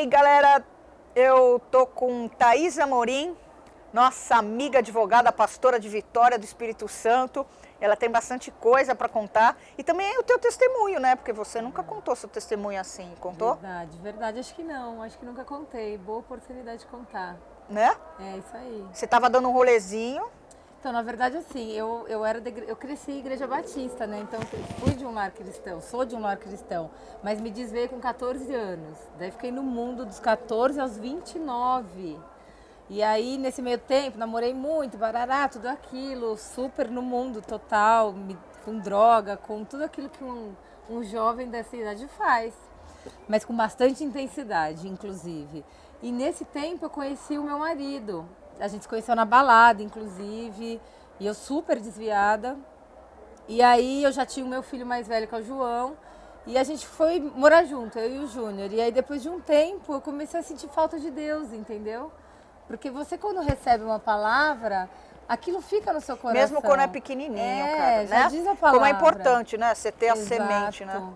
Ei, galera, eu tô com Thaís Amorim, nossa amiga advogada, pastora de Vitória do Espírito Santo. Ela tem bastante coisa para contar e também o teu testemunho, né? Porque você nunca contou seu testemunho assim, contou? Verdade. Acho que não, acho que nunca contei. Boa oportunidade de contar. Né? É isso aí. Você tava dando um rolezinho. Então, na verdade, assim, eu cresci em igreja batista, né? Então, fui de um lar cristão, sou de um lar cristão, mas me desviei com 14 anos. Daí fiquei no mundo dos 14 aos 29. E aí, nesse meio tempo, namorei muito, barará, tudo aquilo, super no mundo total, com droga, com tudo aquilo que um jovem dessa idade faz. Mas com bastante intensidade, inclusive. E nesse tempo eu conheci o meu marido. A gente se conheceu na balada, inclusive, e eu super desviada. E aí eu já tinha o meu filho mais velho, que é o João, e a gente foi morar junto, eu e o Júnior. E aí depois de um tempo eu comecei a sentir falta de Deus, entendeu? Porque você quando recebe uma palavra, aquilo fica no seu coração. Mesmo quando é pequenininho, cara, já né? diz a palavra. Como é importante, né? Você ter a Exato. semente, né?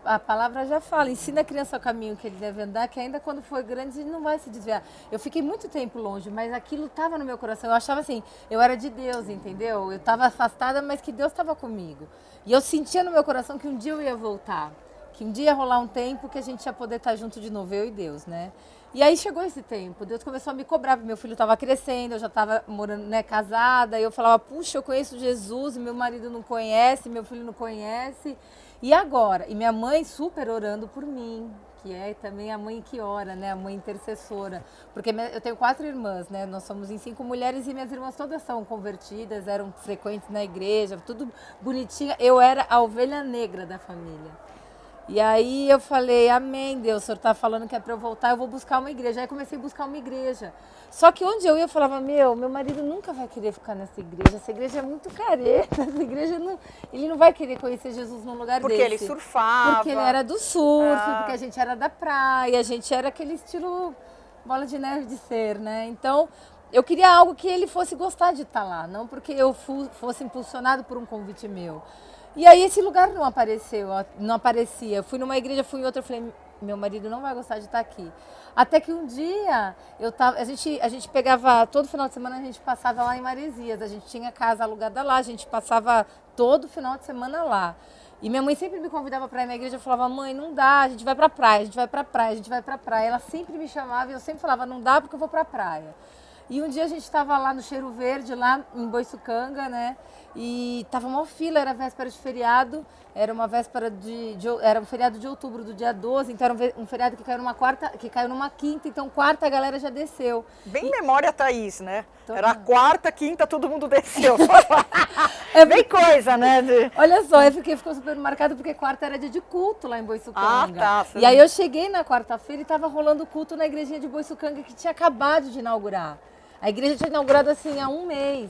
A palavra já fala, ensina a criança o caminho que ele deve andar, que ainda quando for grande ele não vai se desviar. Eu fiquei muito tempo longe, mas aquilo estava no meu coração. Eu achava assim, eu era de Deus, entendeu? Eu estava afastada, mas que Deus estava comigo. E eu sentia no meu coração que um dia eu ia voltar, que um dia ia rolar um tempo que a gente ia poder estar junto de novo, eu e Deus, né? E aí chegou esse tempo, Deus começou a me cobrar, porque meu filho estava crescendo, eu já estava morando, né, casada, e eu falava, puxa, eu conheço Jesus, e meu marido não conhece, meu filho não conhece, e agora? E minha mãe super orando por mim, que é também a mãe que ora, né, a mãe intercessora, porque eu tenho 4 irmãs, né, nós somos em 5 mulheres e minhas irmãs todas são convertidas, eram frequentes na igreja, tudo bonitinha, eu era a ovelha negra da família. E aí eu falei, amém, Deus, o senhor está falando que é para eu voltar, eu vou buscar uma igreja. Aí comecei a buscar uma igreja. Só que onde eu ia, eu falava, meu marido nunca vai querer ficar nessa igreja. Essa igreja é muito careta, essa igreja não... Ele não vai querer conhecer Jesus num lugar porque desse. Porque ele surfava. Porque ele era do surf, porque a gente era da praia, a gente era aquele estilo bola de neve de ser, né? Então, eu queria algo que ele fosse gostar de estar lá, não porque eu fosse impulsionado por um convite meu. E aí esse lugar não apareceu, não aparecia. Eu fui numa igreja, fui em outra, eu falei, meu marido não vai gostar de estar aqui. Até que um dia a gente pegava, todo final de semana a gente passava lá em Maresias, a gente tinha casa alugada lá, a gente passava todo final de semana lá. E minha mãe sempre me convidava para ir na igreja, eu falava, mãe, não dá, a gente vai pra praia, a gente vai pra praia, a gente vai pra praia. Ela sempre me chamava e eu sempre falava, não dá porque eu vou pra praia. E um dia a gente estava lá no Cheiro Verde, lá em Boiçucanga, né? E tava uma fila, era véspera de feriado, era uma véspera era um feriado de outubro, do dia 12, então era um feriado que caiu numa quarta, que caiu numa quinta, então quarta a galera já desceu. Bem memória, Thaís, né? Era a quarta, quinta, todo mundo desceu. Bem coisa, né? Olha só, ficou super marcado porque quarta era dia de culto lá em Boiçucanga. Ah, tá. E aí eu cheguei na quarta-feira e tava rolando culto na igrejinha de Boiçucanga que tinha acabado de inaugurar. A igreja tinha inaugurado assim há um mês.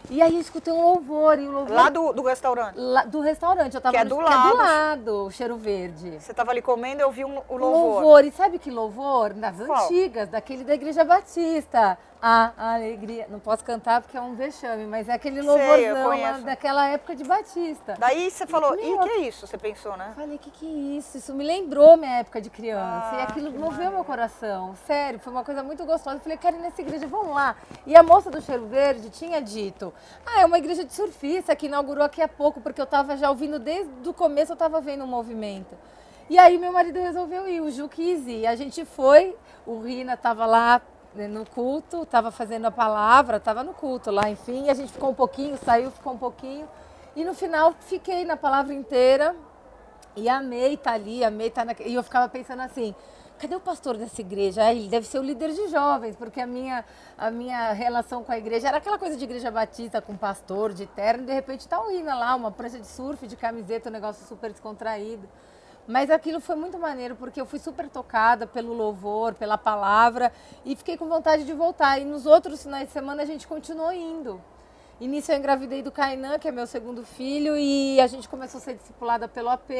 E aí eu escutei um louvor. E um louvor lá do restaurante? Lá do restaurante. Eu tava que é do lado. O Cheiro Verde. Você estava ali comendo e eu vi o louvor. Louvor. E sabe que louvor? Das Qual? Antigas, daquele da Igreja Batista. A alegria. Não posso cantar porque é um vexame, mas é aquele louvorzão daquela época de Batista. Daí você falou, e que é isso? Você pensou, né? Falei, que é isso? Isso me lembrou minha época de criança. E aquilo moveu meu coração. Sério, foi uma coisa muito gostosa. Eu falei, quero ir nessa igreja, vamos lá. E a moça do Cheiro Verde tinha dito, é uma igreja de surfista que inaugurou aqui há pouco, porque eu estava já ouvindo desde o começo, eu estava vendo um movimento. E aí meu marido resolveu ir, o Ju quis ir. A gente foi, o Rina estava lá no culto, estava fazendo a palavra, estava no culto lá, enfim. E a gente ficou um pouquinho, saiu, ficou um pouquinho. E no final fiquei na palavra inteira e amei estar ali, amei estar E eu ficava pensando assim, cadê o pastor dessa igreja? Ele deve ser o líder de jovens, porque a minha relação com a igreja era aquela coisa de igreja batista, com pastor, de terno, e de repente tá o Rina lá, uma prancha de surf, de camiseta, um negócio super descontraído. Mas aquilo foi muito maneiro, porque eu fui super tocada pelo louvor, pela palavra, e fiquei com vontade de voltar. E nos outros finais de semana a gente continuou indo. E nisso eu engravidei do Kainan, que é meu segundo filho, e a gente começou a ser discipulada pelo AP.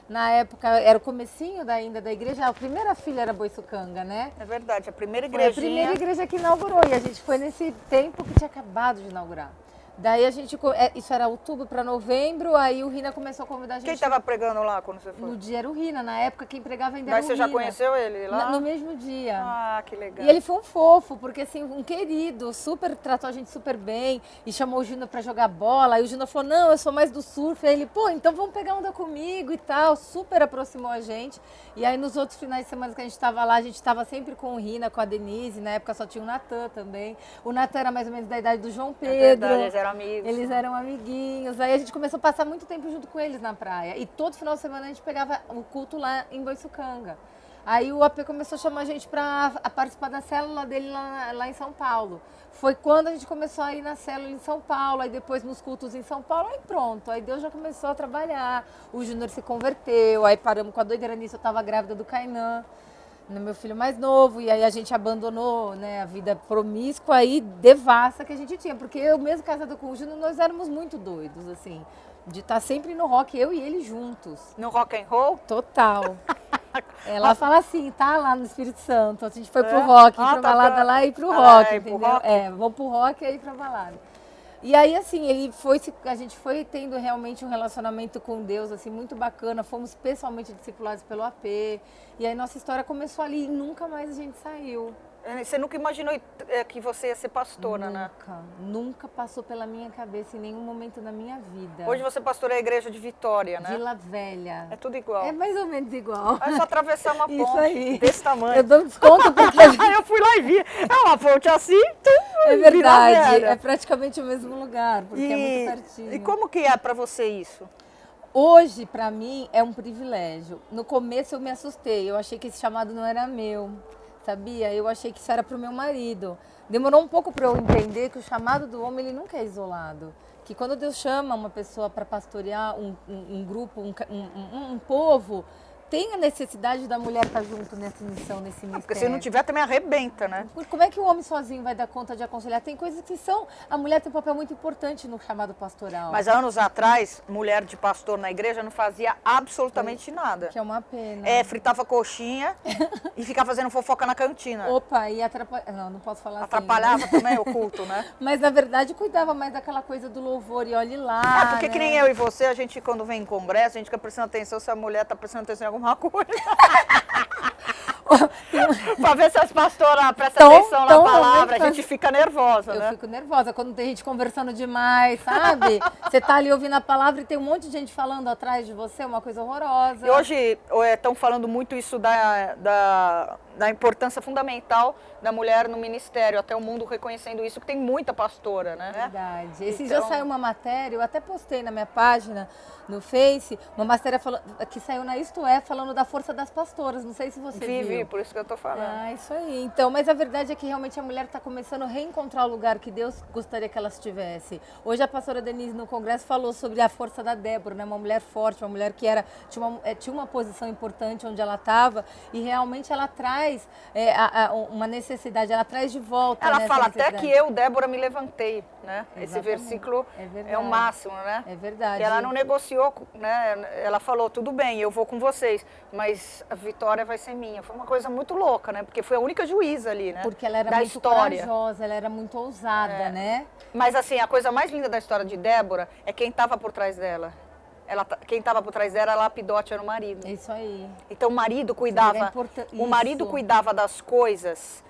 Na época, era o comecinho ainda da igreja. A primeira filha era Boiçucanga, né? É verdade, a primeira igrejinha. Foi a primeira igreja que inaugurou, e a gente foi nesse tempo que tinha acabado de inaugurar. Daí a gente, isso era outubro para novembro, aí o Rina começou a convidar a gente. Quem estava pregando lá quando você foi? No dia era o Rina, na época quem pregava ainda Mas era o você Rina. já conheceu ele lá? No mesmo dia. Ah, que legal. E ele foi um fofo, porque assim, um querido, super, tratou a gente super bem e chamou o Júnior pra jogar bola. Aí o Júnior falou, não, eu sou mais do surf. Aí ele, pô, então vamos pegar onda comigo e tal. Super aproximou a gente. E aí nos outros finais de semana que a gente tava lá, a gente tava sempre com o Rina, com a Denise. Na época só tinha o Natan também. O Natan era mais ou menos da idade do João Pedro. É verdade, eles eram amigos. Eles eram amiguinhos. Aí a gente começou a passar muito tempo junto com eles na praia. E todo final de semana a gente pegava o culto lá em Boiçucanga. Aí o AP começou a chamar a gente para participar da célula dele lá em São Paulo. Foi quando a gente começou a ir na célula em São Paulo, aí depois nos cultos em São Paulo, aí pronto. Aí Deus já começou a trabalhar, o Júnior se converteu, aí paramos com a doideira nisso, eu estava grávida do Kainan, no meu filho mais novo, e aí a gente abandonou, né, a vida promíscua e devassa que a gente tinha. Porque eu mesmo casada com o Júnior, nós éramos muito doidos, assim, de estar sempre no rock, eu e ele juntos. No rock and roll? Total. Ela fala assim, tá lá no Espírito Santo. A gente foi pro rock, pra balada lá e pro rock, entendeu? Pro rock. Vamos pro rock e aí pra balada. E aí, assim, a gente foi tendo realmente um relacionamento com Deus, assim, muito bacana. Fomos pessoalmente discipulados pelo AP. E aí nossa história começou ali e nunca mais a gente saiu. Você nunca imaginou que você ia ser pastora, né? Nunca passou pela minha cabeça em nenhum momento da minha vida. Hoje você pastoreia a igreja de Vitória, né? Vila Velha. É tudo igual. É mais ou menos igual. É só atravessar uma ponte Isso aí. desse tamanho. Eu dou desconto porque eu fui lá e vi. É uma ponte assim, é verdade. É praticamente o mesmo lugar, porque é muito pertinho. E como que é pra você isso? Hoje, pra mim, é um privilégio. No começo eu me assustei. Eu achei que esse chamado não era meu. Sabia? Eu achei que isso era para o meu marido. Demorou um pouco para eu entender que o chamado do homem ele nunca é isolado. Que quando Deus chama uma pessoa para pastorear um grupo, um povo, tem a necessidade da mulher estar junto nessa missão, nesse ministério. Porque se não tiver, também arrebenta, né? Como é que o homem sozinho vai dar conta de aconselhar? Tem coisas que são... A mulher tem um papel muito importante no chamado pastoral. Mas há anos atrás, mulher de pastor na igreja não fazia absolutamente nada. Que é uma pena. Fritava coxinha e ficava fazendo fofoca na cantina. Opa, e atrapalhava... Não posso falar atrapalhava assim. Também o culto, né? Mas, na verdade, cuidava mais daquela coisa do louvor e olhe lá, porque né? que nem eu e você, a gente quando vem em congresso, a gente fica prestando atenção se a mulher está prestando atenção em alguma coisa. Pra ver se as pastoras prestam atenção na palavra, a gente fica nervosa, né? Eu fico nervosa quando tem gente conversando demais, sabe? Você tá ali ouvindo a palavra e tem um monte de gente falando atrás de você, uma coisa horrorosa. E hoje estão falando muito isso da importância fundamental da mulher no ministério, até o mundo reconhecendo isso, que tem muita pastora, né? Verdade. Esse dia saiu uma matéria, eu até postei na minha página, no Face, uma matéria que saiu na Isto É, falando da força das pastoras. Não sei se você viu. Vi, por isso que eu tô falando. Ah, isso aí. Então, mas a verdade é que realmente a mulher está começando a reencontrar o lugar que Deus gostaria que ela estivesse. Hoje a pastora Denise no congresso falou sobre a força da Débora, né? Uma mulher forte, uma mulher que tinha uma posição importante onde ela estava e realmente ela traz uma necessidade, ela traz de volta. Ela fala até que eu, Débora, me levantei, né? Exatamente. Esse versículo é o máximo, né? É verdade. Que ela não negociou, né? Ela falou, tudo bem, eu vou com vocês, mas a vitória vai ser minha. Foi uma coisa muito louca, né? Porque foi a única juíza ali, né? Porque ela era da muito história. corajosa, ela era muito ousada, né? Mas assim, a coisa mais linda da história de Débora é quem estava por trás dela. Quem estava por trás dela, a Lapidote, era o marido. É isso aí. Então o marido cuidava das coisas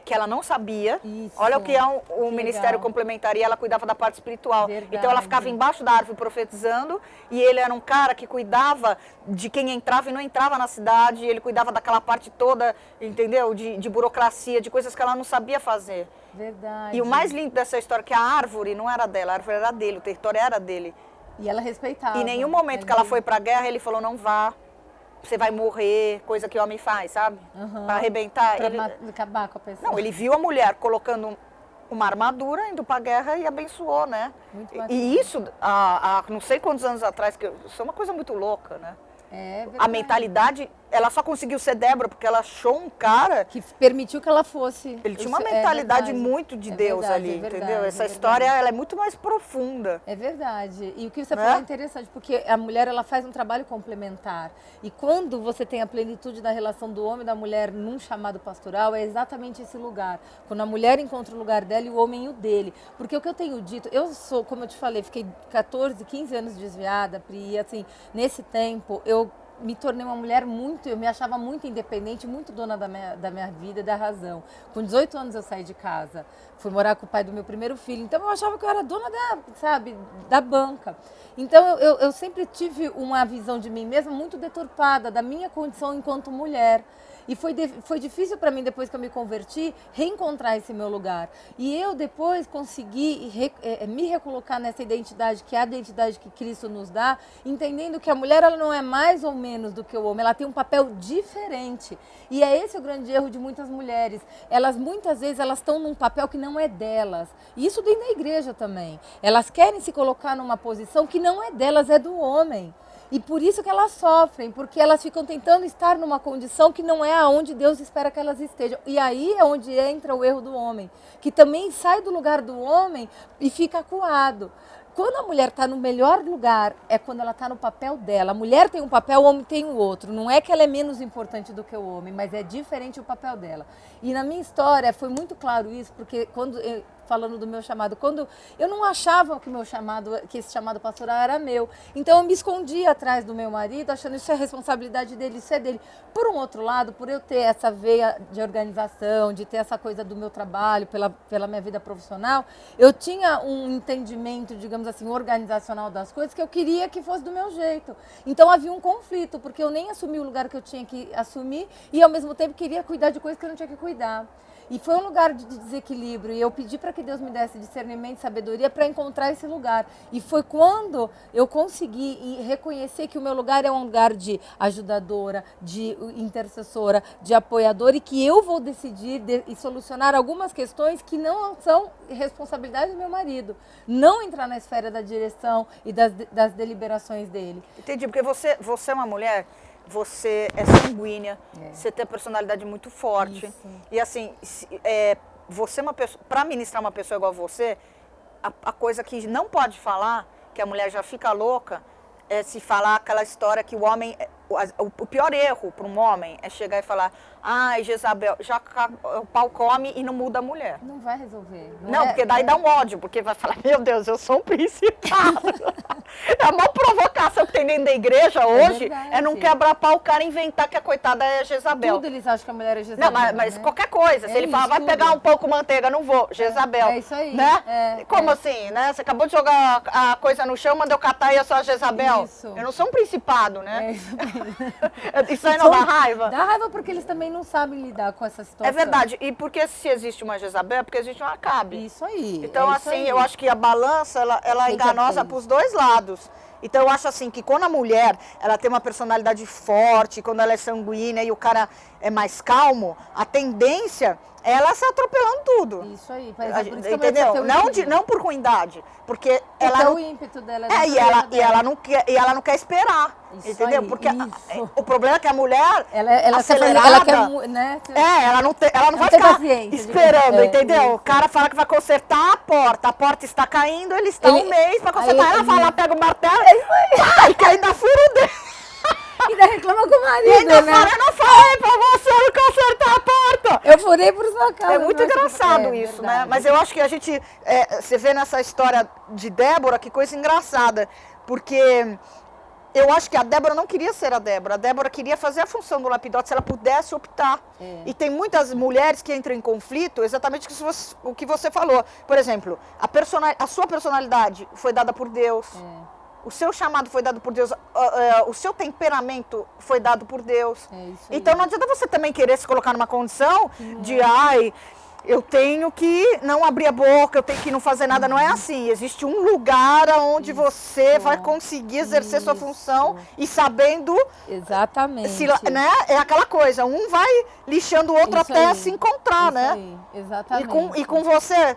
que ela não sabia. Isso. Olha o que é o ministério complementar, e ela cuidava da parte espiritual. Verdade. Então ela ficava embaixo da árvore profetizando, e ele era um cara que cuidava de quem entrava e não entrava na cidade, ele cuidava daquela parte toda, entendeu? De burocracia, de coisas que ela não sabia fazer. Verdade. E o mais lindo dessa história é que a árvore não era dela, a árvore era dele, o território era dele. E ela respeitava. E em nenhum momento que ela foi pra guerra, ele falou, não vá, você vai morrer, coisa que o homem faz, sabe? Pra arrebentar. Pra acabar com a pessoa. Não, ele viu a mulher colocando uma armadura, indo pra guerra e abençoou, né? Muito bacana. E isso, há não sei quantos anos atrás, isso é uma coisa muito louca, né? É verdade. A mentalidade ela só conseguiu ser Débora porque ela achou um cara que permitiu que ela fosse. Ele tinha uma mentalidade muito de Deus verdade, ali, verdade, entendeu? Essa é história, verdade. ela é muito mais profunda. É verdade. E o que você Né? falou é interessante, porque a mulher ela faz um trabalho complementar. E quando você tem a plenitude da relação do homem e da mulher num chamado pastoral, é exatamente esse lugar. Quando a mulher encontra o lugar dela e o homem o dele. Porque o que eu tenho dito, eu sou, como eu te falei, fiquei 14, 15 anos desviada, Pri, e assim, nesse tempo eu me tornei uma mulher eu me achava muito independente, muito dona da minha vida e da razão. Com 18 anos eu saí de casa, fui morar com o pai do meu primeiro filho, então eu achava que eu era dona da banca. Então eu sempre tive uma visão de mim mesma muito deturpada, da minha condição enquanto mulher. E foi difícil para mim, depois que eu me converti, reencontrar esse meu lugar. E eu depois consegui me recolocar nessa identidade, que é a identidade que Cristo nos dá, entendendo que a mulher ela não é mais ou menos do que o homem, ela tem um papel diferente. E é esse o grande erro de muitas mulheres. Muitas vezes, elas estão num papel que não é delas. E isso dentro da igreja também. Elas querem se colocar numa posição que não é delas, é do homem. E por isso que elas sofrem, porque elas ficam tentando estar numa condição que não é aonde Deus espera que elas estejam. E aí é onde entra o erro do homem, que também sai do lugar do homem e fica acuado. Quando a mulher está no melhor lugar, é quando ela está no papel dela. A mulher tem um papel, o homem tem o outro. Não é que ela é menos importante do que o homem, mas é diferente o papel dela. E na minha história foi muito claro isso, porque falando do meu chamado, quando eu não achava que esse chamado pastoral era meu. Então eu me escondia atrás do meu marido, achando isso é responsabilidade dele, isso é dele. Por um outro lado, por eu ter essa veia de organização, de ter essa coisa do meu trabalho, pela minha vida profissional, eu tinha um entendimento, digamos assim, organizacional das coisas que eu queria que fosse do meu jeito. Então havia um conflito, porque eu nem assumi o lugar que eu tinha que assumir e ao mesmo tempo queria cuidar de coisas que eu não tinha que cuidar. E foi um lugar de desequilíbrio e eu pedi para que Deus me desse discernimento e sabedoria para encontrar esse lugar. E foi quando eu consegui reconhecer que o meu lugar é um lugar de ajudadora, de intercessora, de apoiadora e que eu vou decidir e solucionar algumas questões que não são responsabilidade do meu marido. Não entrar na esfera da direção e das deliberações dele. Entendi, porque você é uma mulher... Você é sanguínea, você tem a personalidade muito forte. Isso. E assim, você é uma pessoa, para ministrar uma pessoa igual a você, a coisa que não pode falar, que a mulher já fica louca, é se falar aquela história que o homem, o pior erro para um homem é chegar e falar, ai, Jezabel, já o pau come e não muda a mulher. Não vai resolver. Não, porque daí dá um ódio, porque vai falar, meu Deus, eu sou um principado. É a maior provocação que tem dentro da igreja hoje, é não quebrar pau o cara inventar que a coitada é Jezabel. Tudo eles acham que a mulher é Jezabel. Não, mas qualquer coisa, se ele falar, vai pegar um pão com manteiga, não vou, Jezabel. É isso aí. Né? Como assim, né? Você acabou de jogar a coisa no chão, mandou catar e eu sou a Jezabel. Isso. Eu não sou um principado, né? É isso mesmo. Isso aí não dá raiva? Dá raiva porque eles também não sabem lidar com essa situação. É verdade. E porque se existe uma Jezabel, é porque existe uma Acabe. Isso aí. Então, assim, eu acho que a balança, ela é enganosa para os dois lados. Então, eu acho assim, que quando a mulher, ela tem uma personalidade forte, quando ela é sanguínea e o cara é mais calmo, a tendência é ela se atropelando tudo. Isso aí. Por isso entendeu? Não por ruindade, porque ela o ímpeto dela e ela não quer esperar. Isso entendeu? aí, Porque o problema é que a mulher ela acelerada, quer, né? ela não vai ficar esperando, entendeu? Isso. O cara fala que vai consertar a porta está caindo, ele está um mês para consertar, ela vai lá, pega o martelo, e que ainda fura o dedo. E ainda reclama com o marido, e ainda né? fala, eu não falei pra você não consertar a porta. Eu furei por sua causa. É muito engraçado isso, verdade. né? Mas eu acho que a gente, você vê nessa história de Débora, que coisa engraçada, porque eu acho que a Débora não queria ser a Débora queria fazer a função do lapidote se ela pudesse optar. E tem muitas mulheres que entram em conflito, exatamente o que você falou. Por exemplo, a sua personalidade foi dada por Deus. O seu chamado foi dado por Deus, o seu temperamento foi dado por Deus. Então não adianta você também querer se colocar numa condição de, eu tenho que não abrir a boca, eu tenho que não fazer nada. Não é assim. Existe um lugar onde você vai conseguir exercer sua função e sabendo... Exatamente. Né? É aquela coisa, um vai lixando o outro até se encontrar, né? Aí. Exatamente. E com você...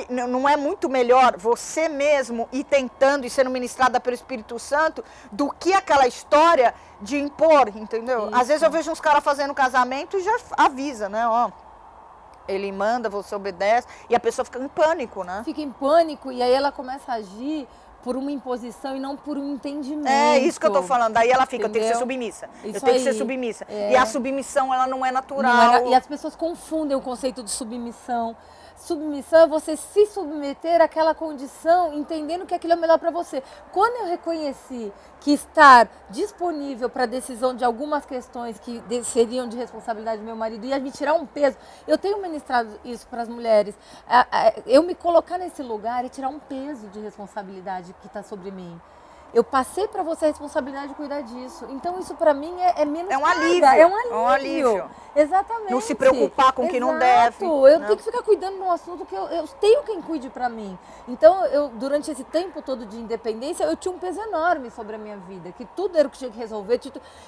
não é muito melhor você mesmo ir tentando e sendo ministrada pelo Espírito Santo do que aquela história de impor, entendeu? Isso. Às vezes eu vejo uns caras fazendo casamento e já avisa, né, ó. Ele manda, você obedece, e a pessoa fica em pânico, né? Fica em pânico e aí ela começa a agir por uma imposição e não por um entendimento. É isso que eu tô falando. Daí ela fica, eu tenho que ser Entendeu? submissa. Eu Isso tenho que ser aí. submissa. É. E a submissão, ela não é natural. Não é, e as pessoas confundem o conceito de submissão. Submissão é você se submeter àquela condição, entendendo que aquilo é melhor para você. Quando eu reconheci que estar disponível para a decisão de algumas questões que seriam de responsabilidade do meu marido ia me tirar um peso, eu tenho ministrado isso para as mulheres. Eu me colocar nesse lugar e tirar um peso de responsabilidade que está sobre mim. Eu passei para você a responsabilidade de cuidar disso. Então isso para mim é menos É um carga, alívio. É um alívio. É um alívio. Exatamente. Não se preocupar com o que não deve. Eu né? tenho que ficar cuidando de um assunto que eu tenho quem cuide para mim. Então, durante esse tempo todo de independência, eu tinha um peso enorme sobre a minha vida, que tudo era o que tinha que resolver.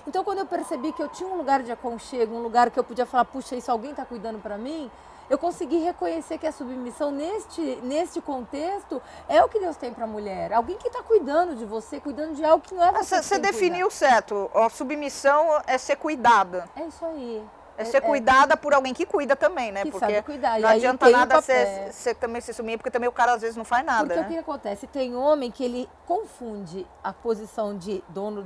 Então, quando eu percebi que eu tinha um lugar de aconchego, um lugar que eu podia falar, puxa, isso alguém está cuidando para mim, eu consegui reconhecer que a submissão neste contexto é o que Deus tem para a mulher. Alguém que está cuidando de você, cuidando de algo que não é você. Você definiu certo. A submissão é ser cuidada. É isso aí. É ser cuidada por alguém que cuida também, né? Que Porque sabe cuidar. não E aí adianta tem um nada papel. você também se sumir, porque também o cara às vezes não faz nada, Porque né? o que acontece? Tem homem que ele confunde a posição de dono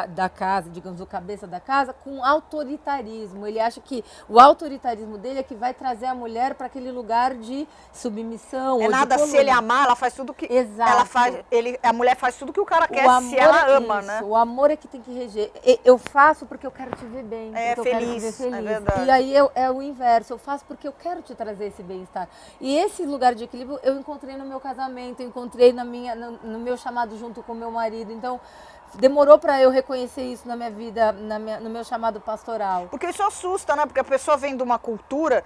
da casa, digamos, o cabeça da casa, com autoritarismo. Ele acha que o autoritarismo dele é que vai trazer a mulher para aquele lugar de submissão. É ou nada, de se ele amar, ela faz tudo que Exato. ela faz. A mulher faz tudo que o cara quer, O se ela amor é ama, isso, né? O amor é que tem que reger. Eu faço porque eu quero te ver bem, É, porque eu quero te feliz, ver feliz. é verdade. E aí é o inverso, eu faço porque eu quero te trazer esse bem-estar. E esse lugar de equilíbrio eu encontrei no meu casamento, eu encontrei no meu chamado junto com o meu marido. Então, demorou para eu reconhecer isso na minha vida, no meu chamado pastoral. Porque isso assusta, né? Porque a pessoa vem de uma cultura,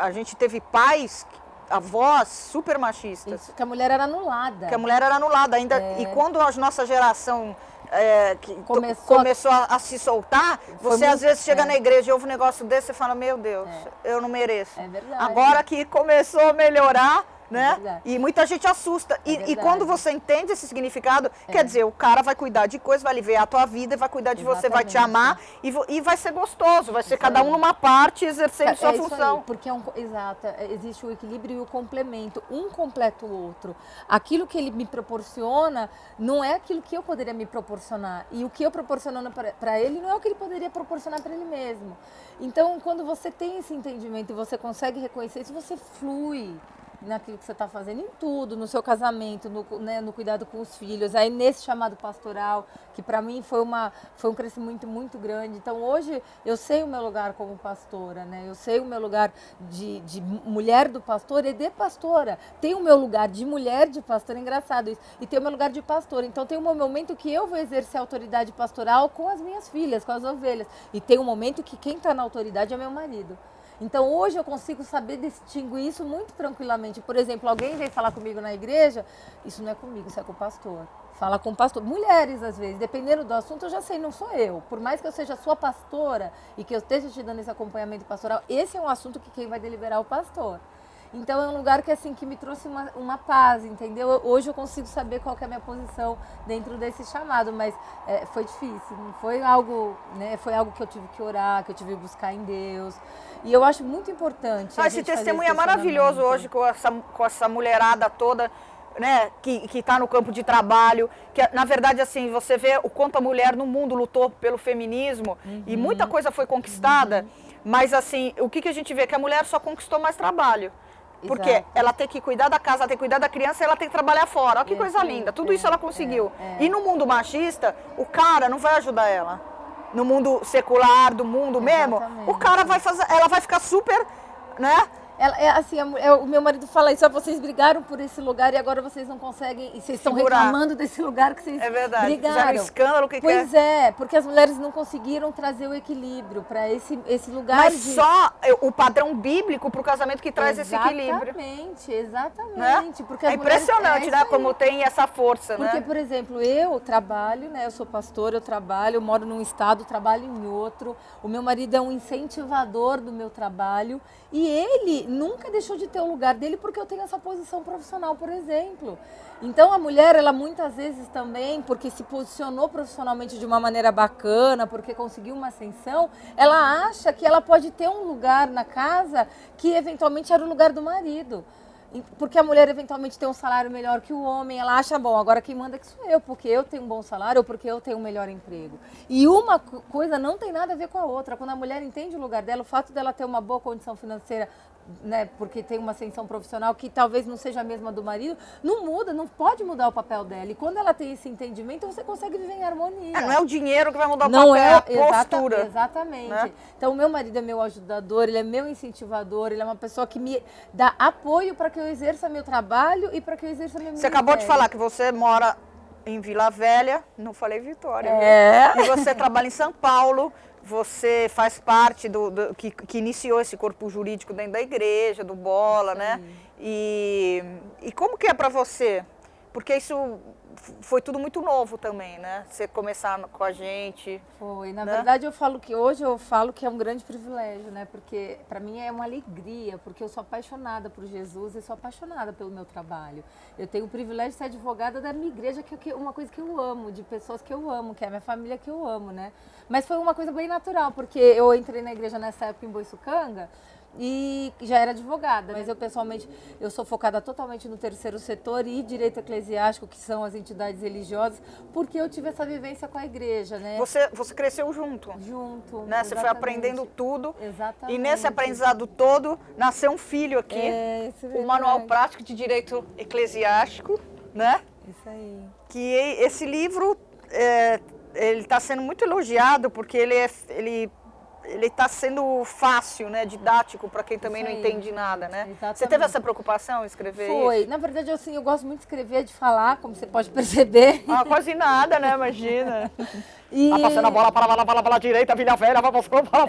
a gente teve pais, avós super machistas. Isso, que a mulher era anulada. Que a mulher era anulada ainda. E quando a nossa geração começou a se soltar, você às vezes chega na igreja e ouve um negócio desse e fala, meu Deus, eu não mereço. É verdade. Agora que começou a melhorar, né? verdade. E muita gente assusta. E quando você entende esse significado, quer dizer, o cara vai cuidar de coisas, vai aliviar a tua vida, vai cuidar de você, vai te amar e vai ser gostoso, vai ser cada um numa parte exercendo sua função. Aí, porque exato, existe o equilíbrio e o complemento, um completa o outro. Aquilo que ele me proporciona não é aquilo que eu poderia me proporcionar, e o que eu proporcionando para ele não é o que ele poderia proporcionar para ele mesmo. Então, quando você tem esse entendimento e você consegue reconhecer isso, você flui naquilo que você está fazendo, em tudo, no seu casamento, no cuidado com os filhos, aí nesse chamado pastoral, que para mim foi um crescimento muito grande. Então hoje eu sei o meu lugar como pastora, né? Eu sei o meu lugar de mulher do pastor e de pastora. Tem o meu lugar de mulher de pastora, engraçado isso, e tem o meu lugar de pastora. Então tem um momento que eu vou exercer a autoridade pastoral com as minhas filhas, com as ovelhas, e tem um momento que quem está na autoridade é meu marido. Então hoje eu consigo saber distinguir isso muito tranquilamente. Por exemplo, alguém vem falar comigo na igreja, isso não é comigo, isso é com o pastor. Fala com o pastor. Mulheres, às vezes, dependendo do assunto, eu já sei, não sou eu. Por mais que eu seja sua pastora e que eu esteja te dando esse acompanhamento pastoral, esse é um assunto que quem vai deliberar é o pastor. Então é um lugar que, assim, que me trouxe uma paz, entendeu? Hoje eu consigo saber qual que é a minha posição dentro desse chamado, mas foi difícil, não foi algo, né? Foi algo que eu tive que orar, que eu tive que buscar em Deus. E eu acho muito importante. Esse testemunho é maravilhoso hoje com essa mulherada toda, né, que está no campo de trabalho, que na verdade assim, você vê o quanto a mulher no mundo lutou pelo feminismo e muita coisa foi conquistada, mas assim, o que a gente vê? Que a mulher só conquistou mais trabalho. Porque Exato. ela tem que cuidar da casa, ela tem que cuidar da criança e ela tem que trabalhar fora. Olha que coisa linda, tudo isso ela conseguiu. E no mundo machista, o cara não vai ajudar ela. No mundo secular, do mundo mesmo, o cara vai fazer, ela vai ficar super, né? O meu marido fala isso, vocês brigaram por esse lugar e agora vocês não conseguem, e vocês estão reclamando desse lugar que vocês brigaram. Fizeram escândalo, Pois é, porque as mulheres não conseguiram trazer o equilíbrio para esse lugar. Mas só o padrão bíblico para o casamento que traz esse equilíbrio. Exatamente. Né? Porque é impressionante, né? Como tem essa força, porque, né? Por exemplo, eu trabalho, né? Eu sou pastora, eu moro num estado, trabalho em outro. O meu marido é um incentivador do meu trabalho e ele nunca deixou de ter o lugar dele porque eu tenho essa posição profissional, por exemplo. Então a mulher, ela muitas vezes também, porque se posicionou profissionalmente de uma maneira bacana, porque conseguiu uma ascensão, ela acha que ela pode ter um lugar na casa que eventualmente era o lugar do marido. Porque a mulher eventualmente tem um salário melhor que o homem, ela acha, bom, agora quem manda que sou eu, porque eu tenho um bom salário ou porque eu tenho um melhor emprego. E uma coisa não tem nada a ver com a outra. Quando a mulher entende o lugar dela, o fato dela ter uma boa condição financeira, né, porque tem uma ascensão profissional que talvez não seja a mesma do marido, não muda, não pode mudar o papel dela. E quando ela tem esse entendimento, você consegue viver em harmonia. Não é o dinheiro que vai mudar o Não papel, é a postura. Exatamente. Né? Então, o meu marido é meu ajudador, ele é meu incentivador, ele é uma pessoa que me dá apoio para que eu exerça meu trabalho e para que eu exerça meu Você acabou de falar que você mora em Vila Velha, não falei Vitória. Viu? E você trabalha em São Paulo, você faz parte que iniciou esse corpo jurídico dentro da igreja, do Bola, né? E como que é para você? Porque isso foi tudo muito novo também, né? Você começar com a gente. Foi. Na né? verdade, hoje eu falo que é um grande privilégio, né? Porque para mim é uma alegria, porque eu sou apaixonada por Jesus e sou apaixonada pelo meu trabalho. Eu tenho o privilégio de ser advogada da minha igreja, que é uma coisa que eu amo, de pessoas que eu amo, que é a minha família que eu amo, né? Mas foi uma coisa bem natural, porque eu entrei na igreja nessa época em Boiçucanga, e já era advogada, mas eu pessoalmente, eu sou focada totalmente no terceiro setor e direito eclesiástico, que são as entidades religiosas, porque eu tive essa vivência com a igreja, né? Você cresceu junto. Junto, né? Você foi aprendendo tudo. Exatamente. E nesse aprendizado todo, nasceu um filho aqui, isso é o verdade. Manual Prático de Direito Eclesiástico, né? Isso aí. Que esse livro, ele está sendo muito elogiado, porque ele está sendo fácil, né, didático para quem também não entende nada, né? Exatamente. Você teve essa preocupação em escrever Foi. isso? Na verdade, assim, eu gosto muito de escrever, de falar, como você pode perceber. Ah, quase nada, né? Imagina. E... Tá passando a bola para a direita, Vila Velha, vai passando para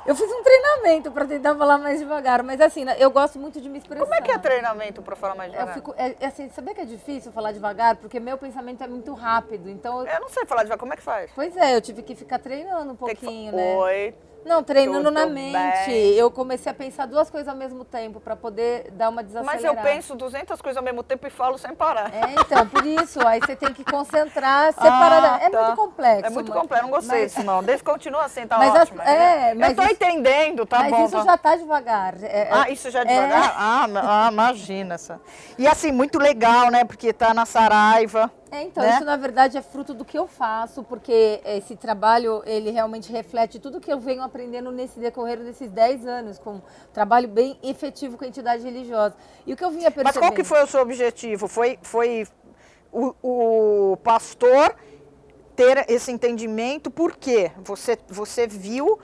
Eu fiz um treinamento para tentar falar mais devagar, mas assim, eu gosto muito de me expressar. Como é que é treinamento para falar mais devagar? Assim, sabia que é difícil falar devagar? Porque meu pensamento é muito rápido, então... Eu não sei falar devagar, como é que faz? Pois é, eu tive que ficar treinando um pouquinho, né? Oi. Não, treinando Tudo na mente. bem. Eu comecei a pensar duas coisas ao mesmo tempo para poder dar uma desacelerada. Mas eu penso 200 coisas ao mesmo tempo e falo sem parar. Então, por isso, aí você tem que concentrar, separar. É tá. muito complexo. É muito complexo, não gostei disso não. Desde que continua assim, tá Mas ótimo. mas eu tô entendendo, tá mas bom. isso já tá devagar. Isso já é devagar? Imagina. E assim, muito legal, né? Porque tá na Saraiva. Então, né? isso na verdade é fruto do que eu faço, porque esse trabalho, ele realmente reflete tudo que eu venho aprendendo nesse decorrer desses 10 anos, com um trabalho bem efetivo com a entidade religiosa. E o que eu vinha percebendo... Mas qual que foi o seu objetivo? Foi o pastor ter esse entendimento, por quê? Você viu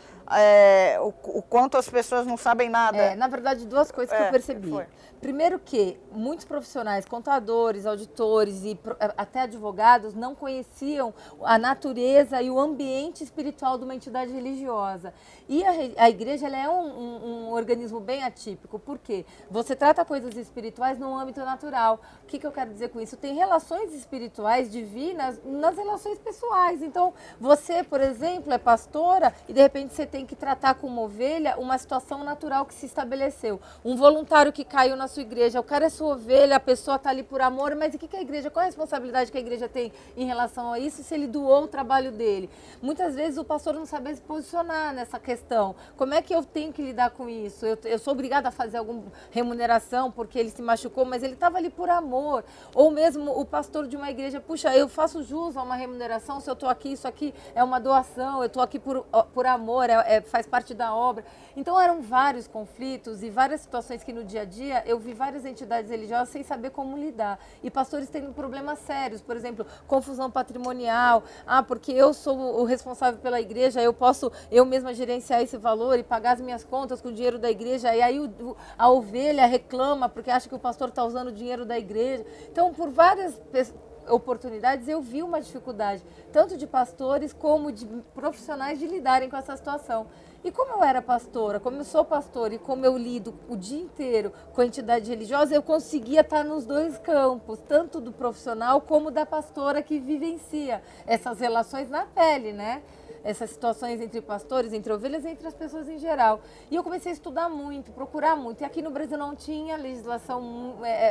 o quanto as pessoas não sabem nada? Na verdade, duas coisas que eu percebi. Primeiro que muitos profissionais, contadores, auditores e até advogados não conheciam a natureza e o ambiente espiritual de uma entidade religiosa. E a igreja ela é um organismo bem atípico, porque você trata coisas espirituais no âmbito natural. O que eu quero dizer com isso? Tem relações espirituais divinas nas relações pessoais. Então, você, por exemplo, é pastora e de repente você tem que tratar com uma ovelha uma situação natural que se estabeleceu. Um voluntário que caiu na sua igreja, o cara é sua ovelha, a pessoa está ali por amor, mas o que a igreja, qual a responsabilidade que a igreja tem em relação a isso se ele doou o trabalho dele? Muitas vezes o pastor não sabe se posicionar nessa questão. Como é que eu tenho que lidar com isso? Eu sou obrigada a fazer alguma remuneração porque ele se machucou, mas ele estava ali por amor. Ou mesmo o pastor de uma igreja, puxa, eu faço jus a uma remuneração se eu estou aqui, isso aqui é uma doação, eu estou aqui por amor, faz parte da obra. Então eram vários conflitos e várias situações que no dia a dia eu vi várias entidades religiosas sem saber como lidar. E pastores tendo problemas sérios, por exemplo, confusão patrimonial. Porque eu sou o responsável pela igreja, eu posso eu mesma gerenciar esse valor e pagar as minhas contas com o dinheiro da igreja. E aí a ovelha reclama porque acha que o pastor está usando o dinheiro da igreja. Então, por várias oportunidades, eu vi uma dificuldade, tanto de pastores como de profissionais de lidarem com essa situação. E como eu era pastora, como eu sou pastora e como eu lido o dia inteiro com a entidade religiosa, eu conseguia estar nos dois campos, tanto do profissional como da pastora que vivencia essas relações na pele, né? Essas situações entre pastores, entre ovelhas, entre as pessoas em geral. E eu comecei a estudar muito, procurar muito. E aqui no Brasil não tinha legislação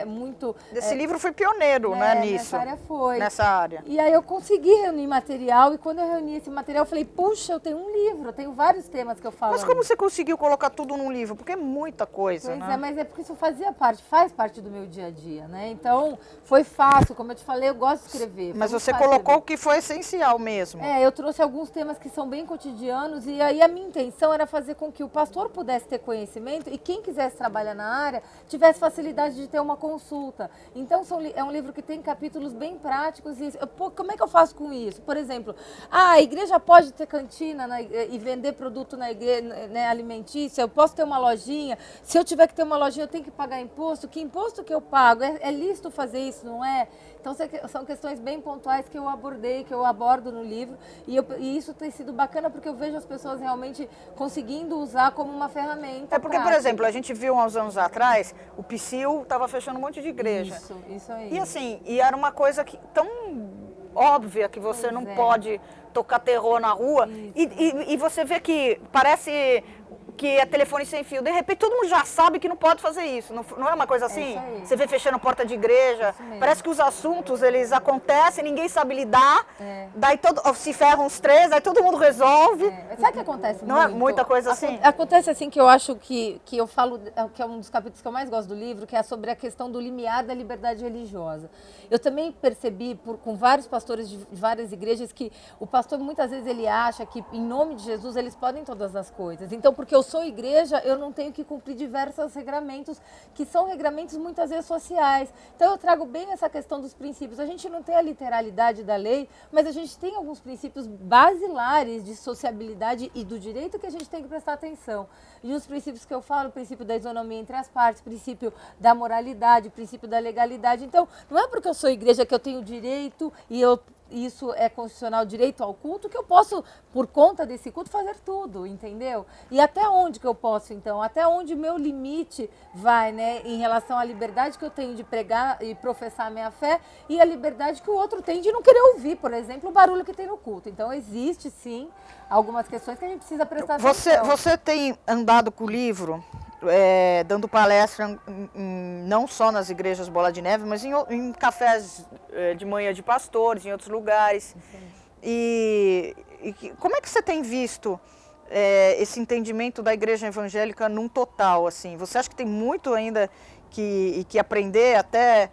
muito... Esse livro foi pioneiro, né, nisso. Nessa área foi. Nessa área. E aí eu consegui reunir material, e quando eu reuni esse material, eu falei, puxa, eu tenho um livro, eu tenho vários temas que eu falo. Mas como você conseguiu colocar tudo num livro? Porque é muita coisa, Pois né? é, mas é porque isso faz parte do meu dia a dia, né? Então, foi fácil, como eu te falei, eu gosto de escrever. Mas você colocou o que foi essencial mesmo. Eu trouxe alguns temas que são bem cotidianos e aí a minha intenção era fazer com que o pastor pudesse ter conhecimento e quem quisesse trabalhar na área tivesse facilidade de ter uma consulta. Então é um livro que tem capítulos bem práticos e como é que eu faço com isso? Por exemplo, a igreja pode ter cantina e vender produto na igreja, né, alimentícia, eu posso ter uma lojinha, se eu tiver que ter uma lojinha eu tenho que pagar imposto, que imposto que eu pago? É lícito fazer isso, não é? Então são questões bem pontuais que eu abordei, que eu abordo no livro e isso tem sido bacana porque eu vejo as pessoas realmente conseguindo usar como uma ferramenta. É porque, prática. por exemplo, a gente viu há uns anos atrás, o Psyu estava fechando um monte de igreja. Isso aí. E assim, era uma coisa tão óbvia que você não pode tocar terror na rua. E você vê que parece que é telefone sem fio. De repente, todo mundo já sabe que não pode fazer isso. Não é uma coisa assim? Você vê fechando porta de igreja. Parece que os assuntos, eles acontecem, ninguém sabe lidar. Daí se ferram os três, aí todo mundo resolve. Sabe o que acontece Não é muita coisa assim? Acontece assim que eu acho que eu falo, que é um dos capítulos que eu mais gosto do livro, que é sobre a questão do limiar da liberdade religiosa. Eu também percebi, com vários pastores de várias igrejas, que o pastor muitas vezes ele acha que em nome de Jesus eles podem todas as coisas. Então, porque eu sou igreja, eu não tenho que cumprir diversos regramentos, que são regramentos muitas vezes sociais. Então eu trago bem essa questão dos princípios. A gente não tem a literalidade da lei, mas a gente tem alguns princípios basilares de sociabilidade e do direito que a gente tem que prestar atenção. E os princípios que eu falo, o princípio da isonomia entre as partes, o princípio da moralidade, o princípio da legalidade. Então, não é porque eu sou igreja que eu tenho direito e isso é constitucional, direito ao culto, que eu posso, por conta desse culto, fazer tudo, entendeu? E até onde que eu posso, então? Até onde o meu limite vai, né? Em relação à liberdade que eu tenho de pregar e professar a minha fé e a liberdade que o outro tem de não querer ouvir, por exemplo, o barulho que tem no culto. Então, existe, sim, algumas questões que a gente precisa prestar atenção. Você tem andado com o livro... dando palestra não só nas igrejas Bola de Neve, mas em cafés de manhã de pastores, em outros lugares. E como é que você tem visto esse entendimento da igreja evangélica num total? Assim? Você acha que tem muito ainda que aprender, até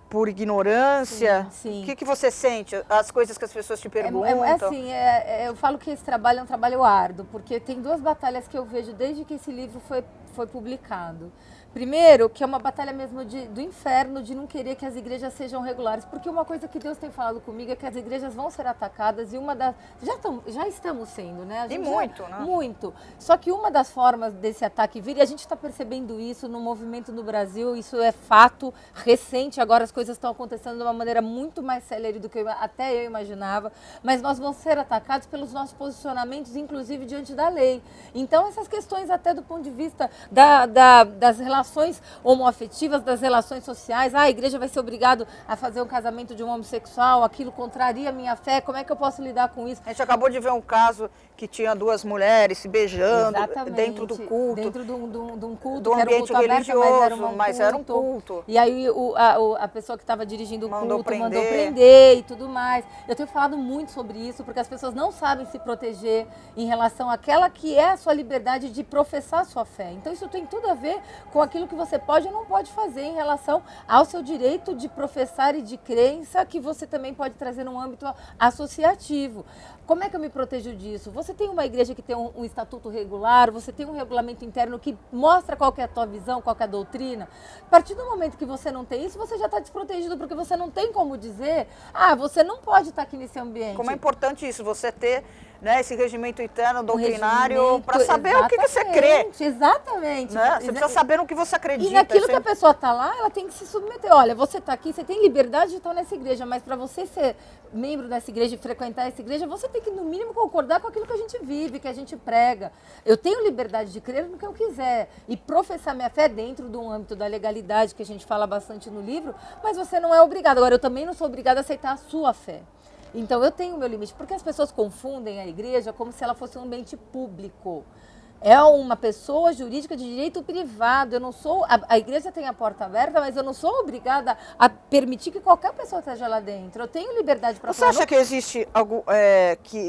por ignorância? Sim. O que você sente? As coisas que as pessoas te perguntam? Eu falo que esse trabalho é um trabalho árduo, porque tem duas batalhas que eu vejo desde que esse livro foi publicado. Primeiro, que é uma batalha mesmo do inferno, de não querer que as igrejas sejam regulares. Porque uma coisa que Deus tem falado comigo é que as igrejas vão ser atacadas e uma das... Já estamos sendo, né? E muito, né? Muito. Só que uma das formas desse ataque vir, e a gente está percebendo isso no movimento no Brasil, isso é fato recente, agora as coisas estão acontecendo de uma maneira muito mais célere do que até eu imaginava, mas nós vamos ser atacados pelos nossos posicionamentos, inclusive diante da lei. Então, essas questões até do ponto de vista das relações homoafetivas, das relações sociais. A igreja vai ser obrigada a fazer um casamento de um homossexual, aquilo contraria a minha fé, como é que eu posso lidar com isso? A gente acabou de ver um caso que tinha duas mulheres se beijando dentro do culto. Dentro de um culto, do ambiente religioso, mas era um culto. E aí a pessoa que estava dirigindo o mandou culto mandou prender e tudo mais. Eu tenho falado muito sobre isso, porque as pessoas não sabem se proteger em relação àquela que é a sua liberdade de professar a sua fé. Então isso tem tudo a ver com aquilo que você pode ou não pode fazer em relação ao seu direito de professar e de crença, que você também pode trazer num âmbito associativo. Como é que eu me protejo disso? Você tem uma igreja que tem um estatuto regular, você tem um regulamento interno que mostra qual que é a tua visão, qual que é a doutrina. A partir do momento que você não tem isso, você já está desprotegido, porque você não tem como dizer, você não pode estar aqui nesse ambiente. Como é importante isso, você ter né, esse regimento interno, Um doutrinário, para regimento, saber o que você crê. Exatamente. Né? Você precisa saber no que você acredita. E naquilo isso que a pessoa está lá, ela tem que se submeter. Olha, você está aqui, você tem liberdade de estar nessa igreja, mas para você ser membro dessa igreja e frequentar essa igreja, você tem que, no mínimo, concordar com aquilo que a gente vive, que a gente prega. Eu tenho liberdade de crer no que eu quiser e professar minha fé dentro do âmbito da legalidade, que a gente fala bastante no livro, mas você não é obrigado. Agora, eu também não sou obrigada a aceitar a sua fé. Então, eu tenho o meu limite, porque as pessoas confundem a igreja como se ela fosse um ambiente público. É uma pessoa jurídica de direito privado. Eu não sou. A igreja tem a porta aberta, mas eu não sou obrigada a permitir que qualquer pessoa esteja lá dentro. Eu tenho liberdade para falar. Você acha que existe algo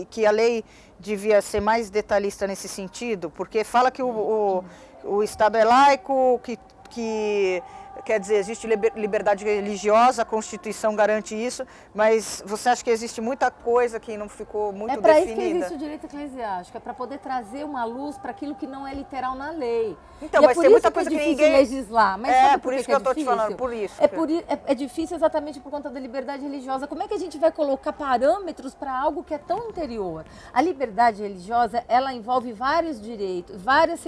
que a lei devia ser mais detalhista nesse sentido? Porque fala que o Estado é laico, que quer dizer, existe liberdade religiosa, a Constituição garante isso, mas você acha que existe muita coisa que não ficou muito definida? É para isso que existe o direito eclesiástico, é para poder trazer uma luz para aquilo que não é literal na lei. Então, mas tem muita coisa que ninguém... legislar. Mas sabe por isso que eu estou te falando, por isso. É difícil exatamente por conta da liberdade religiosa. Como é que a gente vai colocar parâmetros para algo que é tão interior? A liberdade religiosa, ela envolve vários direitos, várias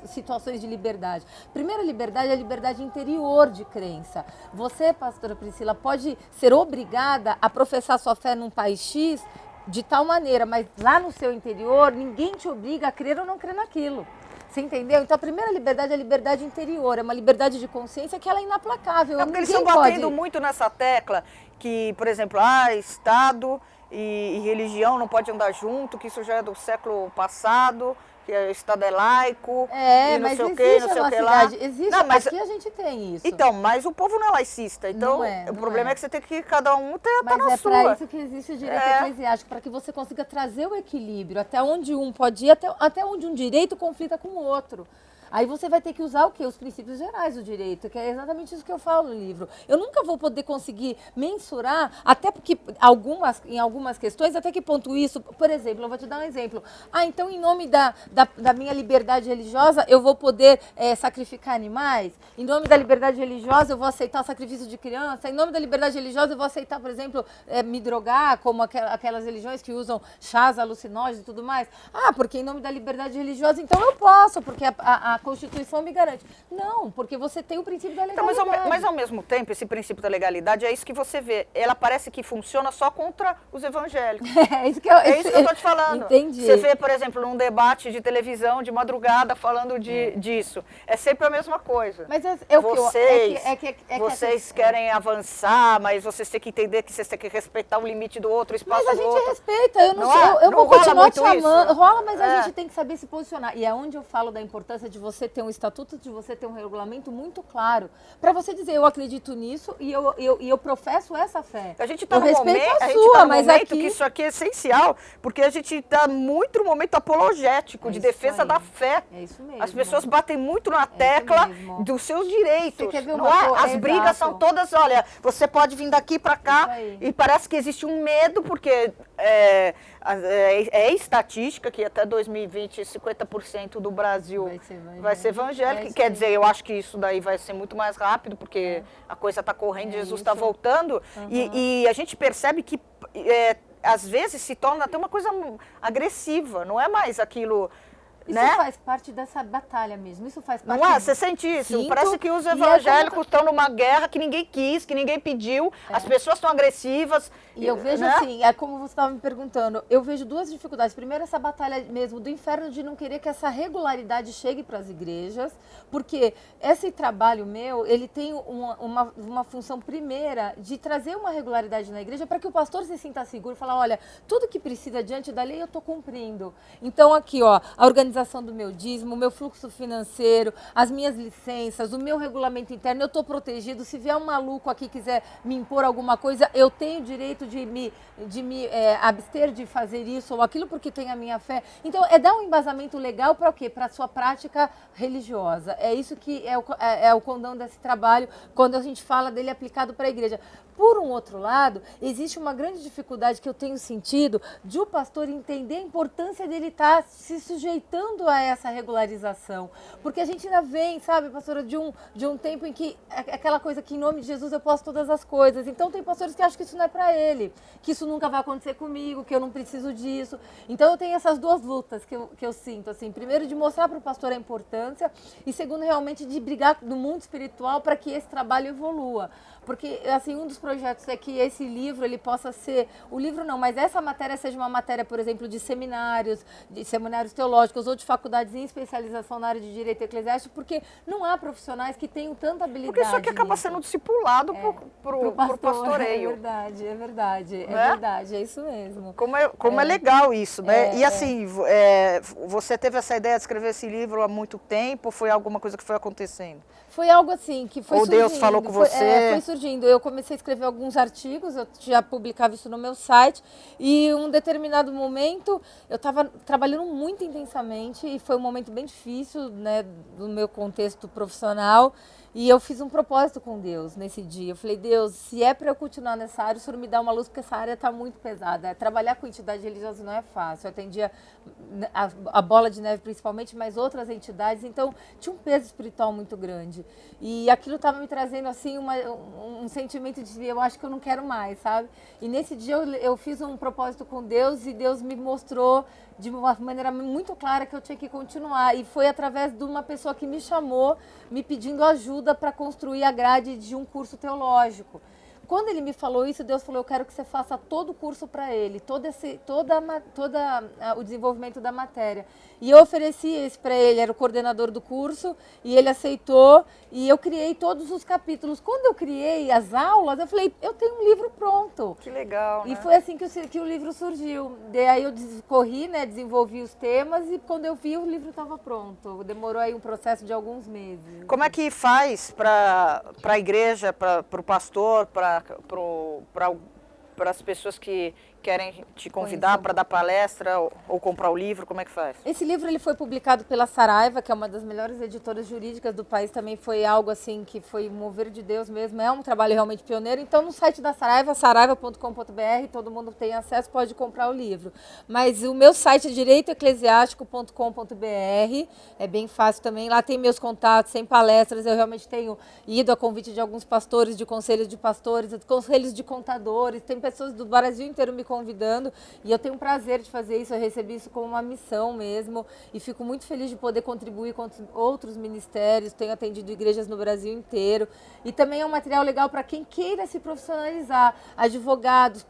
situações de liberdade. Primeira liberdade é a liberdade interior de crença. Você, pastora Priscila, pode ser obrigada a professar sua fé num país X de tal maneira, mas lá no seu interior, ninguém te obriga a crer ou não crer naquilo. Você entendeu? Então a primeira liberdade é a liberdade interior, é uma liberdade de consciência que ela é inaplacável. Não, porque eles estão batendo muito nessa tecla que, por exemplo, Estado e religião não podem andar junto, que isso já é do século passado, que o Estado é laico, e não sei o que, não sei o que lá. Existe, não, mas aqui a gente tem isso. Então, mas o povo não é laicista, então o problema é que você tem que cada um ter mas na sua. Mas é para isso que existe o direito eclesiástico, para que você consiga trazer o equilíbrio, até onde um pode ir, até onde um direito conflita com o outro. Aí você vai ter que usar o quê? Os princípios gerais do direito, que é exatamente isso que eu falo no livro. Eu nunca vou poder conseguir mensurar, até porque em algumas questões, até que ponto isso... Por exemplo, eu vou te dar um exemplo. Então, em nome da minha liberdade religiosa, eu vou poder sacrificar animais? Em nome da liberdade religiosa, eu vou aceitar o sacrifício de criança? Em nome da liberdade religiosa, eu vou aceitar, por exemplo, me drogar, como aquelas religiões que usam chás alucinógenos e tudo mais? Porque em nome da liberdade religiosa, então eu posso, porque a Constituição me garante. Não, porque você tem o princípio da legalidade. Então, mas ao mesmo tempo, esse princípio da legalidade é isso que você vê. Ela parece que funciona só contra os evangélicos. É isso que eu estou te falando. Entendi. Você vê, por exemplo, num debate de televisão, de madrugada, falando disso. É sempre a mesma coisa. Mas vocês querem avançar, mas vocês têm que entender que vocês têm que respeitar o limite do outro, o espaço do outro. Mas a gente respeita. Eu vou continuar te amando. Rola, mas a gente tem que saber se posicionar. E é onde eu falo da importância de você ter um estatuto, de você ter um regulamento muito claro, para você dizer, eu acredito nisso e eu professo essa fé. A gente está no momento que isso aqui é essencial, porque a gente está muito no momento apologético, de defesa da fé. É isso mesmo. As pessoas batem muito na tecla dos seus direitos. Você quer ver As brigas são todas, olha, você pode vir daqui para cá, e parece que existe um medo, porque é estatística que até 2020 50% do Brasil vai ser evangélico. Quer dizer, eu acho que isso daí vai ser muito mais rápido, porque a coisa está correndo, Jesus está voltando. E a gente percebe que, às vezes, se torna até uma coisa agressiva, não é mais aquilo... Isso faz parte dessa batalha mesmo, isso faz parte... Não é? Você sente isso? Parece que os evangélicos estão numa guerra que ninguém quis, que ninguém pediu, as pessoas estão agressivas. E eu vejo assim, é como você estava me perguntando, eu vejo duas dificuldades. Primeiro, essa batalha mesmo do inferno de não querer que essa regularidade chegue para as igrejas, porque esse trabalho meu, ele tem uma função primeira de trazer uma regularidade na igreja para que o pastor se sinta seguro e falar, olha, tudo que precisa diante da lei eu estou cumprindo. Então aqui, a organização do meu dízimo, o meu fluxo financeiro, as minhas licenças, o meu regulamento interno, eu estou protegido. Se vier um maluco aqui e quiser me impor alguma coisa, eu tenho direito de me abster de fazer isso ou aquilo porque tem a minha fé. Então, dar um embasamento legal para o quê? Para a sua prática religiosa. É isso que é o condão desse trabalho, quando a gente fala dele aplicado para a igreja. Por um outro lado, existe uma grande dificuldade que eu tenho sentido de o pastor entender a importância dele estar se sujeitando voltando a essa regularização. Porque a gente ainda vem, sabe, pastora, de um tempo em que aquela coisa que em nome de Jesus eu posso todas as coisas. Então tem pastores que acham que isso não é para ele, que isso nunca vai acontecer comigo, que eu não preciso disso. Então eu tenho essas duas lutas que eu sinto, assim, primeiro de mostrar para o pastor a importância e segundo realmente de brigar no mundo espiritual para que esse trabalho evolua. Porque, assim, um dos projetos é que esse livro, ele possa ser, o livro não, mas essa matéria seja uma matéria, por exemplo, de seminários teológicos ou de faculdades em especialização na área de direito eclesiástico, porque não há profissionais que tenham tanta habilidade. Porque isso aqui acaba sendo discipulado pro pastoreio. É verdade, é verdade, é isso mesmo. Como é legal isso, né? E assim, você teve essa ideia de escrever esse livro há muito tempo, foi alguma coisa que foi acontecendo? Foi algo assim, que foi surgindo. Ou Deus falou com você? Foi surgindo. Eu comecei a escrever alguns artigos, eu já publicava isso no meu site, e em um determinado momento eu estava trabalhando muito intensamente, e foi um momento bem difícil, né, do meu contexto profissional, e eu fiz um propósito com Deus nesse dia. Eu falei, Deus, se é para eu continuar nessa área, o Senhor me dá uma luz, porque essa área está muito pesada. Trabalhar com entidade religiosa não é fácil. Eu atendia a Bola de Neve principalmente, mas outras entidades, então tinha um peso espiritual muito grande. E aquilo estava me trazendo assim um sentimento de eu acho que eu não quero mais, sabe? E nesse dia eu fiz um propósito com Deus e Deus me mostrou de uma maneira muito clara que eu tinha que continuar. E foi através de uma pessoa que me chamou, me pedindo ajuda para construir a grade de um curso teológico. Quando ele me falou isso, Deus falou, eu quero que você faça todo o curso para ele, todo o desenvolvimento da matéria. E eu ofereci esse para ele, era o coordenador do curso, e ele aceitou, e eu criei todos os capítulos. Quando eu criei as aulas, eu falei, eu tenho um livro pronto. Que legal, né? E foi assim que o livro surgiu. Daí eu corri, né, desenvolvi os temas, e quando eu vi, o livro estava pronto. Demorou aí um processo de alguns meses. Como é que faz para a igreja, para o pastor, para as pessoas que querem te convidar para dar palestra ou comprar o livro, como é que faz? Esse livro ele foi publicado pela Saraiva, que é uma das melhores editoras jurídicas do país, também foi algo assim que foi um mover de Deus mesmo, é um trabalho realmente pioneiro. Então no site da Saraiva, saraiva.com.br, todo mundo tem acesso, pode comprar o livro. Mas o meu site é direitoeclesiástico.com.br, é bem fácil também, lá tem meus contatos, tem palestras, eu realmente tenho ido a convite de alguns pastores, de conselhos de pastores, de conselhos de contadores, tem pessoas do Brasil inteiro me convidando e eu tenho um prazer de fazer isso, eu recebi isso como uma missão mesmo e fico muito feliz de poder contribuir com outros ministérios, tenho atendido igrejas no Brasil inteiro e também é um material legal para quem queira se profissionalizar, advogados,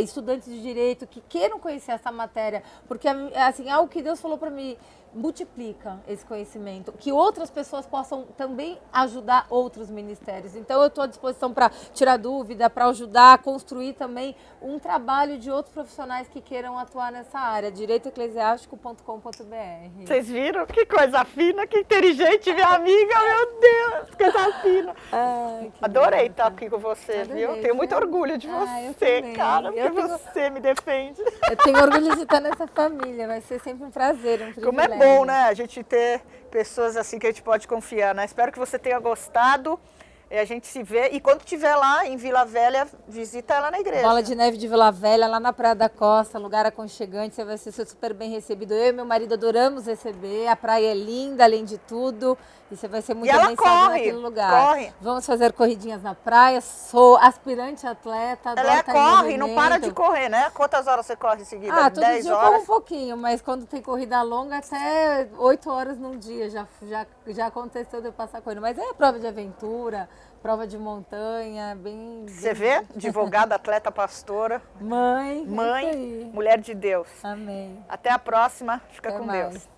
estudantes de direito que queiram conhecer essa matéria, porque assim, algo que Deus falou para mim, multiplica esse conhecimento, que outras pessoas possam também ajudar outros ministérios. Então eu estou à disposição para tirar dúvida, para ajudar a construir também um trabalho de outros profissionais que queiram atuar nessa área, direitoeclesiástico.com.br. Vocês viram? Que coisa fina, que inteligente, minha amiga, meu Deus, coisa fina. Ai, adorei estar aqui com você, adorei, viu? Tenho muito orgulho de você, cara, porque você me defende. Eu tenho orgulho de estar nessa família, vai ser sempre um prazer, um privilégio. Como é bom, né? A gente ter pessoas assim que a gente pode confiar, né? Espero que você tenha gostado. E a gente se vê. E quando estiver lá em Vila Velha, visita ela na igreja. Bola de Neve de Vila Velha, lá na Praia da Costa, lugar aconchegante. Você vai ser super bem recebido. Eu e meu marido adoramos receber. A praia é linda, além de tudo. E você vai ser muito abençoado naquele lugar. Corre. Vamos fazer corridinhas na praia. Sou aspirante atleta. Ela corre, não para de correr, né? Quantas horas você corre em seguida? Ah, todo 10 dia horas? eu corro um pouquinho, mas quando tem corrida longa, até 8 horas num dia. Já aconteceu de eu passar correndo. Mas é prova de aventura, prova de montanha, bem... Você vê? Advogada, atleta, pastora. Mãe, mulher de Deus. Amém. Até a próxima. Fica Até com mais. Deus.